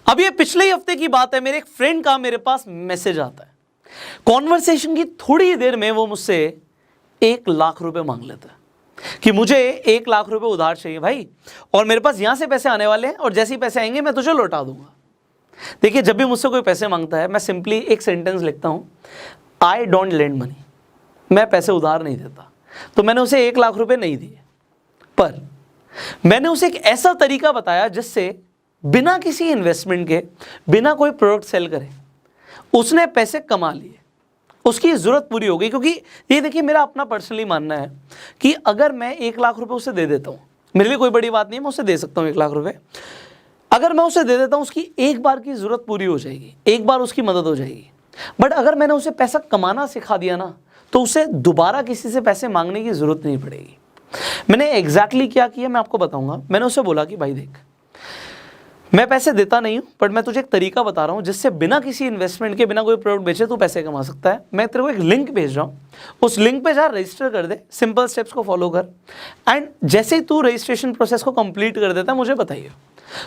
अब ये पिछले ही हफ्ते की बात है, मेरे एक फ्रेंड का मेरे पास मैसेज आता है। कॉन्वर्सेशन की थोड़ी ही देर में वो मुझसे 1 लाख रुपए मांग लेता है कि मुझे 1 लाख रुपए उधार चाहिए भाई, और मेरे पास यहां से पैसे आने वाले हैं और जैसे ही पैसे आएंगे मैं तुझे लौटा दूंगा। देखिए, जब भी मुझसे कोई पैसे मांगता है मैं सिंपली एक सेंटेंस लिखता हूं, आई डोंट लेंड मनी। मैं पैसे उधार नहीं देता। तो मैंने उसे 1 लाख रुपए नहीं दिए, पर मैंने उसे एक ऐसा तरीका बताया जिससे बिना किसी इन्वेस्टमेंट के, बिना कोई प्रोडक्ट सेल करे, उसने पैसे कमा लिए, उसकी ज़रूरत पूरी हो गई। क्योंकि ये देखिए, मेरा अपना पर्सनली मानना है कि अगर मैं 1 लाख रुपए उसे दे देता हूँ, मेरे लिए कोई बड़ी बात नहीं है, मैं उसे दे सकता हूँ 1 लाख रुपए। अगर मैं उसे दे देता हूँ, उसकी एक बार की ज़रूरत पूरी हो जाएगी, एक बार उसकी मदद हो जाएगी। बट अगर मैंने उसे पैसा कमाना सिखा दिया ना, तो उसे दोबारा किसी से पैसे मांगने की ज़रूरत नहीं पड़ेगी। मैंने एग्जैक्टली क्या किया मैं आपको बताऊंगा। मैंने उसे बोला कि भाई देख, मैं पैसे देता नहीं हूं, बट मैं तुझे एक तरीका बता रहा हूं जिससे बिना किसी इन्वेस्टमेंट के, बिना कोई प्रोडक्ट बेचे तू पैसे कमा सकता है। मैं तेरे को एक लिंक भेज रहा हूं, उस लिंक पे जा, रजिस्टर कर दे, सिंपल स्टेप्स को फॉलो कर, एंड जैसे ही तू रजिस्ट्रेशन प्रोसेस को कंप्लीट कर देता है मुझे बताइए।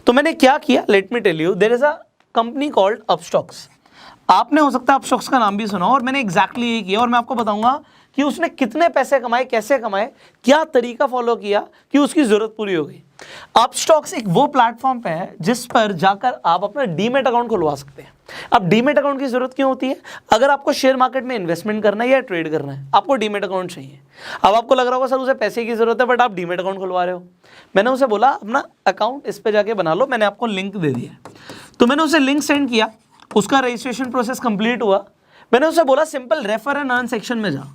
तो मैंने क्या किया, let me tell you. There is a company called Upstox. आपने हो सकता है अपस्टॉक्स का नाम भी सुना हो, और मैंने एग्जैक्टली यही किया। और मैं आपको बताऊंगा कि उसने कितने पैसे कमाए, कैसे कमाए, क्या तरीका फॉलो किया कि उसकी जरूरत पूरी हो गई। अपस्टॉक्स एक वो प्लेटफॉर्म पे है जिस पर जाकर आप अपना डीमेट अकाउंट खुलवा सकते हैं। अब डीमेट अकाउंट की जरूरत क्यों होती है? अगर आपको शेयर मार्केट में इन्वेस्टमेंट करना है या ट्रेड करना है, आपको डीमेट अकाउंट चाहिए। अब आपको लग रहा होगा सर उसे पैसे की जरूरत है, बट आप डीमेट अकाउंट खुलवा रहे हो। मैंने उसे बोला अपना अकाउंट इस पे जाके बना लो, मैंने आपको लिंक दे दिया। तो मैंने उसे लिंक सेंड किया, उसका रजिस्ट्रेशन प्रोसेस कंप्लीट हुआ। मैंने उसे बोला simple refer and earn section में जा।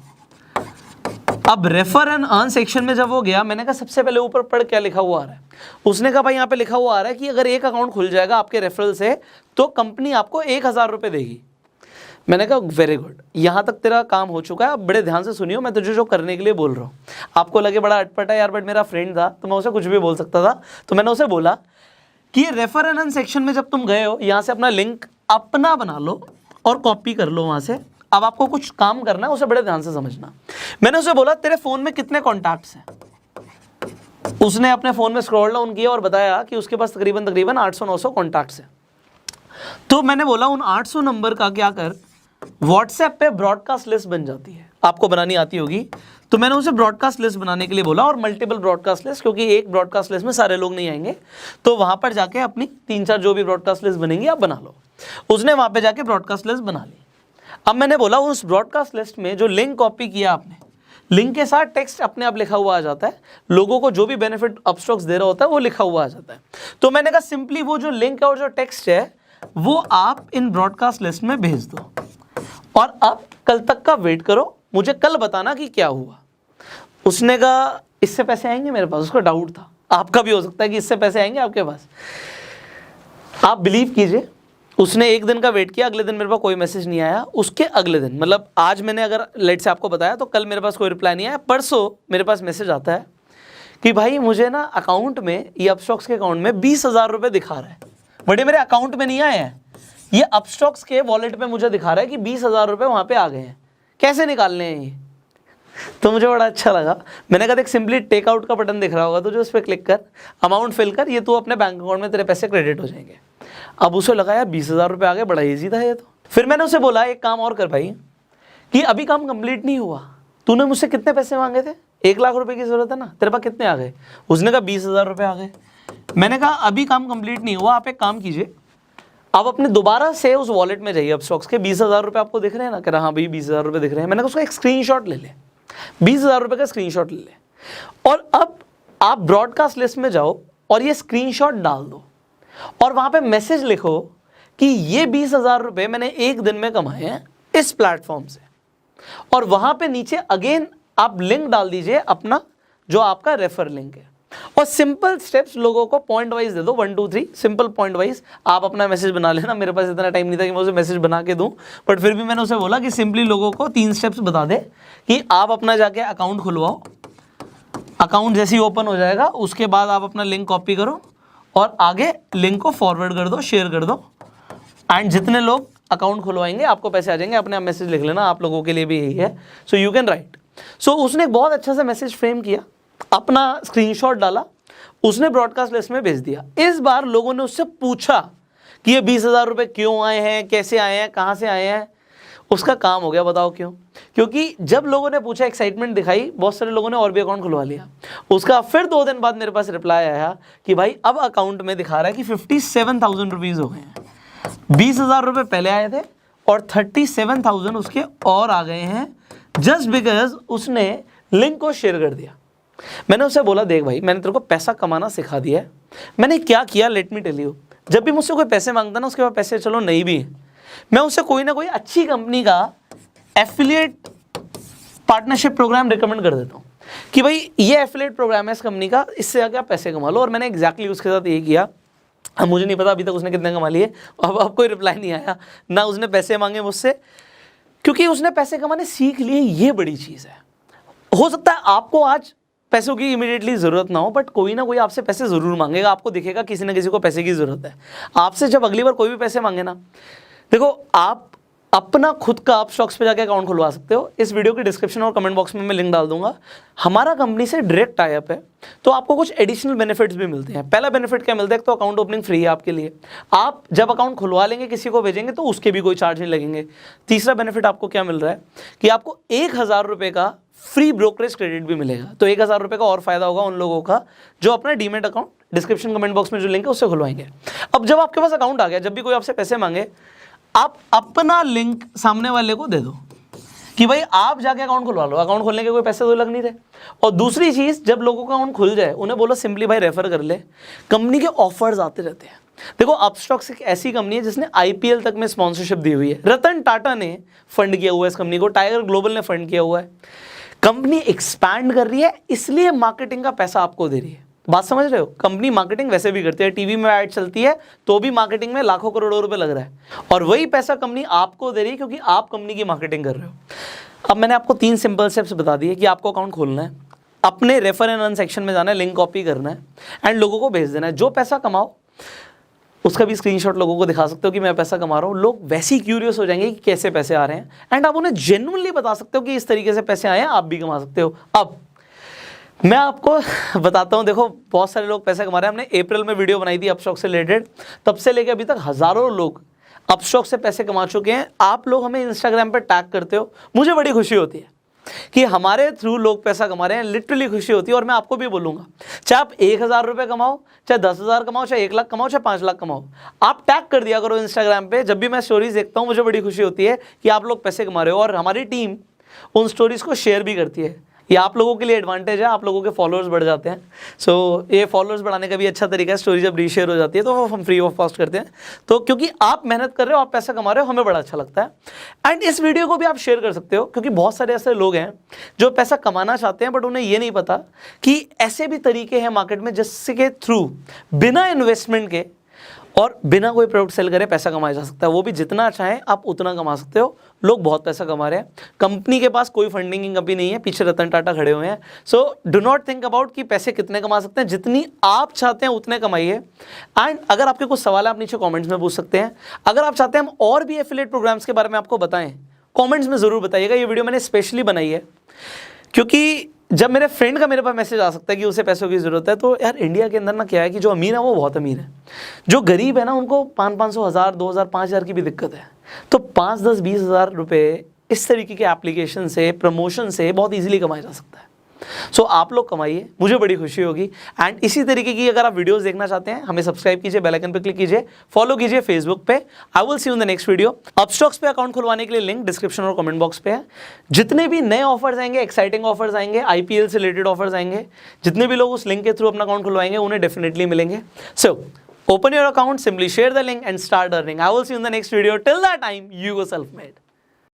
अब रेफर एंड अर्न सेक्शन में जब वो गया, मैंने कहा सबसे पहले ऊपर पढ़ क्या लिखा हुआ आ रहा है। उसने कहा भाई यहाँ पे लिखा हुआ आ रहा है कि अगर एक अकाउंट खुल जाएगा आपके रेफरल से तो कंपनी आपको 1000 रुपये देगी। मैंने कहा वेरी गुड, यहाँ तक तेरा काम हो चुका है, अब बड़े ध्यान से सुनियो, मैं तुझे जो करने के लिए बोल रहा हूँ। आपको लगे बड़ा अटपटा यार, बट मेरा फ्रेंड था तो मैं उसे कुछ भी बोल सकता था। तो मैंने उसे बोला कि ये रेफर एंड अर्न सेक्शन में जब तुम गए हो, यहाँ से अपना लिंक अपना बना लो और कॉपी कर लो वहाँ से। अब आपको कुछ काम करना है, उसे बड़े ध्यान से समझना। मैंने उसे बोला तेरे फोन में कितने कॉन्टैक्ट्स हैं? उसने अपने फोन में स्क्रॉल डाउन किया और बताया कि उसके पास तकरीबन 800-900 कॉन्टैक्ट्स हैं। तो मैंने बोला उन 800 नंबर का क्या कर, व्हाट्सएप पे ब्रॉडकास्ट लिस्ट बन जाती है, आपको बनानी आती होगी। तो मैंने उसे ब्रॉडकास्ट लिस्ट बनाने के लिए बोला, और मल्टीपल ब्रॉडकास्ट लिस्ट, क्योंकि एक ब्रॉडकास्ट लिस्ट में सारे लोग नहीं आएंगे, तो वहां पर जाके अपनी 3-4 जो भी ब्रॉडकास्ट लिस्ट बनेंगी आप बना लो। उसने वहां पे जाके ब्रॉडकास्ट लिस्ट बना ली। अब मैंने बोला उस ब्रॉडकास्ट लिस्ट में जो लिंक कॉपी किया आपने, लिंक के साथ टेक्स्ट अपने आप लिखा हुआ आ जाता है, लोगों को जो भी बेनिफिट अपस्टॉक्स दे रहा होता है वो लिखा हुआ आ जाता है। तो मैंने कहा सिंपली वो जो लिंक है और जो टेक्स्ट है वो आप इन ब्रॉडकास्ट लिस्ट में भेज दो, और अब कल तक का वेट करो, मुझे कल बताना कि क्या हुआ। उसने कहा इससे पैसे आएंगे मेरे पास? उसका डाउट था, आपका भी हो सकता है कि इससे पैसे आएंगे आपके पास। आप बिलीव कीजिए, उसने 1 दिन का वेट किया, अगले दिन मेरे पास कोई मैसेज नहीं आया। उसके अगले दिन, मतलब आज मैंने अगर लेट से आपको बताया तो कल मेरे पास कोई रिप्लाई नहीं आया। परसों मेरे पास मैसेज आता है कि भाई मुझे ना अकाउंट में, ये अपस्टॉक्स के अकाउंट में 20,000 रुपये दिखा रहा है। बड़े मेरे अकाउंट में नहीं आए हैं, ये अपस्टॉक्स के वॉलेट पे मुझे दिखा रहा है कि 20,000 रुपये वहाँ पे आ गए हैं। कैसे निकालने हैं ये? तो मुझे बड़ा अच्छा लगा। मैंने कहा देख, सिंपली टेकआउट का बटन दिख रहा होगा तो जो उस पर क्लिक कर, अमाउंट फिल कर, ये तू अपने बैंक अकाउंट में तेरे पैसे क्रेडिट हो जाएंगे। अब उसे लगा यार 20,000 रुपये आ गए, बड़ा ईजी था ये तो। फिर मैंने उसे बोला एक काम और कर भाई, कि अभी काम कंप्लीट नहीं हुआ, तूने मुझसे कितने पैसे मांगे थे? 1 लाख रुपए की जरूरत है ना, तेरे पास कितने आ गए? उसने कहा 20,000 रुपये आ गए। मैंने कहा अभी काम कंप्लीट नहीं हुआ, आप एक काम कीजिए, आप अपने दोबारा से उस वॉलेट में जाइए अपस्टॉक्स के। 20,000 रुपये आपको दिख रहे हैं ना? कह रहा हाँ भाई 20,000 रुपये दिख रहे हैं। मैंने कहा उसका एक स्क्रीनशॉट ले ले, 20,000 रुपये का स्क्रीनशॉट ले ले, और अब आप ब्रॉडकास्ट लिस्ट में जाओ और ये स्क्रीनशॉट डाल दो, और वहां पे मैसेज लिखो कि ये 20,000 रुपये मैंने 1 दिन में कमाए हैं इस प्लेटफॉर्म से। और वहां पे नीचे अगेन आप लिंक डाल दीजिए अपना, जो आपका रेफर लिंक है, और सिंपल स्टेप्स लोगों को पॉइंट वाइज दे दो, 1 2 3 सिंपल पॉइंट वाइज। आप अपना मैसेज बना लेना, मेरे पास इतना टाइम नहीं था कि मैं उसे मैसेज बना के दूं, बट फिर भी मैंने उसे बोला कि सिंपली लोगों को 3 स्टेप्स बता दे कि आप अपना जाके अकाउंट खुलवाओ, अकाउंट जैसे ही ओपन हो जाएगा उसके बाद आप अपना लिंक कॉपी करो और आगे लिंक को फॉरवर्ड कर दो, शेयर कर दो, एंड जितने लोग अकाउंट खुलवाएंगे आपको पैसे आ जाएंगे। अपने आप मैसेज लिख लेना, आप लोगों के लिए भी यही है, सो यू कैन राइट। सो उसने एक बहुत अच्छा सा मैसेज फ्रेम किया, अपना स्क्रीनशॉट डाला, उसने ब्रॉडकास्ट लिस्ट में भेज दिया। इस बार लोगों ने उससे पूछा कि ये 20,000 रुपये क्यों आए हैं, कैसे आए हैं, कहाँ से आए हैं। उसका काम हो गया। बताओ क्यों? क्योंकि जब लोगों ने पूछा, एक्साइटमेंट दिखाई, बहुत सारे लोगों ने और भी अकाउंट खुलवा लिया। उसका फिर 2 दिन बाद मेरे पास रिप्लाई आया कि भाई अब अकाउंट में दिखा रहा है कि 57,000 रुपीज़ हो गए हैं। 20,000 रुपये पहले आए थे और 37,000 उसके और आ गए हैं, जस्ट बिकॉज उसने लिंक को शेयर कर दिया। मैंने उसे बोला, देख भाई, मैंने तेरे को पैसा कमाना सिखा दिया है। मैंने क्या किया, लेट मी टेल यू। जब भी मुझसे कोई पैसे मांगता ना, उसके बाद पैसे चलो नहीं भी है, मैं उसे कोई ना कोई अच्छी कंपनी का एफिलिएट पार्टनरशिप प्रोग्राम रिकमेंड कर देता हूँ कि भाई ये एफिलिएट प्रोग्राम है इस कंपनी का, इससे आके आप पैसे कमा लो। और मैंने एग्जैक्टली उसके साथ यही किया। अब मुझे नहीं पता अभी तक उसने कितने कमा लिए, अब कोई रिप्लाई नहीं आया, ना उसने पैसे मांगे मुझसे, क्योंकि उसने पैसे कमाने सीख लिए। ये बड़ी चीज़ है। हो सकता है आपको आज पैसों की इमीडिएटली ज़रूरत ना हो, बट कोई ना कोई आपसे पैसे ज़रूर मांगेगा। आपको दिखेगा किसी ना किसी को पैसे की ज़रूरत है। आपसे जब अगली बार कोई भी पैसे मांगे ना, देखो, आप अपना खुद का अपस्टॉक्स पे जाके अकाउंट खुलवा सकते हो। इस वीडियो के डिस्क्रिप्शन और कमेंट बॉक्स में मैं लिंक डाल दूंगा। हमारा कंपनी से डायरेक्ट टाई अप है, तो आपको कुछ एडिशनल बेनिफिट्स भी मिलते हैं। पहला बेनिफिट क्या मिलता है? तो अकाउंट ओपनिंग फ्री है आपके लिए। आप जब अकाउंट खुलवा लेंगे, किसी को भेजेंगे, तो उसके भी कोई चार्ज नहीं लगेंगे। तीसरा बेनिफिट आपको क्या मिल रहा है कि आपको 1,000 रुपये का फ्री ब्रोकरेज क्रेडिट भी मिलेगा। तो 1,000 रुपये का और फायदा होगा उन लोगों का जो अपना demat account, description comment box में जो लिंक है उससे खुलवाएंगे। अब जब आपके पास अकाउंट आ गया, जब भी कोई आपसे पैसे मांगे, आप अपना लिंक सामने वाले को दे दो कि भाई आप जाके अकाउंट खुलवा लो। अकाउंट खोलने के कोई पैसे तो लग नहीं रहे। और दूसरी चीज़, जब लोगों का अकाउंट खुल जाए, उन्हें बोलो सिंपली भाई रेफर कर ले। कंपनी के ऑफर्स आते रहते हैं। देखो, अपस्टॉक्स एक ऐसी कंपनी है जिसने IPL तक में स्पॉन्सरशिप दी हुई है। रतन टाटा ने फंड किया हुआ है इस कंपनी को, टाइगर ग्लोबल ने फंड किया हुआ है। कंपनी एक्सपैंड कर रही है, इसलिए मार्केटिंग का पैसा आपको दे रही है। बात समझ रहे हो? कंपनी मार्केटिंग वैसे भी करती है, टीवी में ऐड चलती है तो भी मार्केटिंग में लाखों करोड़ों रुपए लग रहा है, और वही पैसा कंपनी आपको दे रही है क्योंकि आप कंपनी की मार्केटिंग कर रहे हो। अब मैंने आपको 3 सिंपल स्टेप्स बता दिए कि आपको अकाउंट खोलना है, अपने रेफर एंड अर्न सेक्शन में जाना है, लिंक कॉपी करना है एंड लोगों को भेज देना है। जो पैसा कमाओ उसका भी स्क्रीनशॉट लोगों को दिखा सकते हो कि मैं पैसा कमा रहा हूँ। लोग वैसे ही क्यूरियस हो जाएंगे कि कैसे पैसे आ रहे हैं, एंड आप उन्हें जेन्युइनली बता सकते हो कि इस तरीके से पैसे आए हैं, आप भी कमा सकते हो। अब मैं आपको बताता हूँ, देखो, बहुत सारे लोग पैसे कमा रहे हैं। हमने अप्रैल में वीडियो बनाई थी अपस्टॉक से रिलेटेड, तब से लेकर अभी तक हज़ारों लोग अपस्टॉक से पैसे कमा चुके हैं। आप लोग हमें इंस्टाग्राम पर टैग करते हो, मुझे बड़ी खुशी होती है कि हमारे थ्रू लोग पैसा कमा रहे हैं। लिटरली खुशी होती है। और मैं आपको भी बोलूँगा, चाहे आप 1,000 रुपये कमाओ, चाहे 10,000 कमाओ, चाहे 1 लाख कमाओ, चाहे 5 लाख कमाओ, आप टैग कर दिया करो इंस्टाग्राम पे। जब भी मैं स्टोरीज देखता हूँ, मुझे बड़ी खुशी होती है कि आप लोग पैसे कमा रहे हो, और हमारी टीम उन स्टोरीज को शेयर भी करती है। ये आप लोगों के लिए एडवांटेज है, आप लोगों के फॉलोअर्स बढ़ जाते हैं। सो ये फॉलोअर्स बढ़ाने का भी अच्छा तरीका है। स्टोरी जब रीशेयर हो जाती है तो वो हम फ्री ऑफ कॉस्ट करते हैं। तो क्योंकि आप मेहनत कर रहे हो, आप पैसा कमा रहे हो, हमें बड़ा अच्छा लगता है। एंड इस वीडियो को भी आप शेयर कर सकते हो, क्योंकि बहुत सारे ऐसे लोग हैं जो पैसा कमाना चाहते हैं, बट उन्हें ये नहीं पता कि ऐसे भी तरीके हैं मार्केट में जिसके थ्रू बिना इन्वेस्टमेंट के और बिना कोई प्रोडक्ट सेल करे पैसा कमाया जा सकता है। वो भी जितना चाहें आप उतना कमा सकते हो। लोग बहुत पैसा कमा रहे हैं। कंपनी के पास कोई फंडिंग की कमी नहीं है, पीछे रतन टाटा खड़े हुए हैं। So do not think about कि पैसे कितने कमा सकते हैं, जितनी आप चाहते हैं उतने कमाइए। एंड अगर आपके कुछ सवाल है, आप नीचे कॉमेंट्स में पूछ सकते हैं। अगर आप चाहते हैं हम और भी एफिलिएट प्रोग्राम्स के बारे में आपको बताएं, कॉमेंट्स में ज़रूर बताइएगा। ये वीडियो मैंने स्पेशली बनाई है क्योंकि जब मेरे फ्रेंड का मेरे पास मैसेज आ सकता है कि उसे पैसों की ज़रूरत है, तो यार इंडिया के अंदर ना क्या है कि जो अमीर है वो बहुत अमीर है, जो गरीब है ना उनको 500, 1000, 2000, 5000 की भी दिक्कत है। तो 5, 10, 20 हज़ार रुपये इस तरीके के एप्लीकेशन से, प्रमोशन से बहुत ईजिली कमाया जा सकता है। सो आप लोग कमाइए, मुझे बड़ी खुशी होगी। एंड इसी तरीके की अगर आप वीडियोस देखना चाहते हैं, हमें सब्सक्राइब कीजिए, बेल आइकन पे क्लिक कीजिए, फॉलो कीजिए फेसबुक पे। I will see you in the next video. Upstox पे अकाउंट खुलवाने के लिए लिंक डिस्क्रिप्शन और कमेंट बॉक्स पे है। जितने भी नए ऑफर्स आएंगे, एक्साइटिंग ऑफर्स आएंगे, IPL से रिलेटेड ऑफर्स आएंगे, जितने भी लोग उस लिंक के थ्रू अपना अकाउंट खुलवाएंगे उन्हें डेफिनेटली मिलेंगे। सो open your account, simply share the link and start earning. I will see you in the next video. Till that time, you go self-made.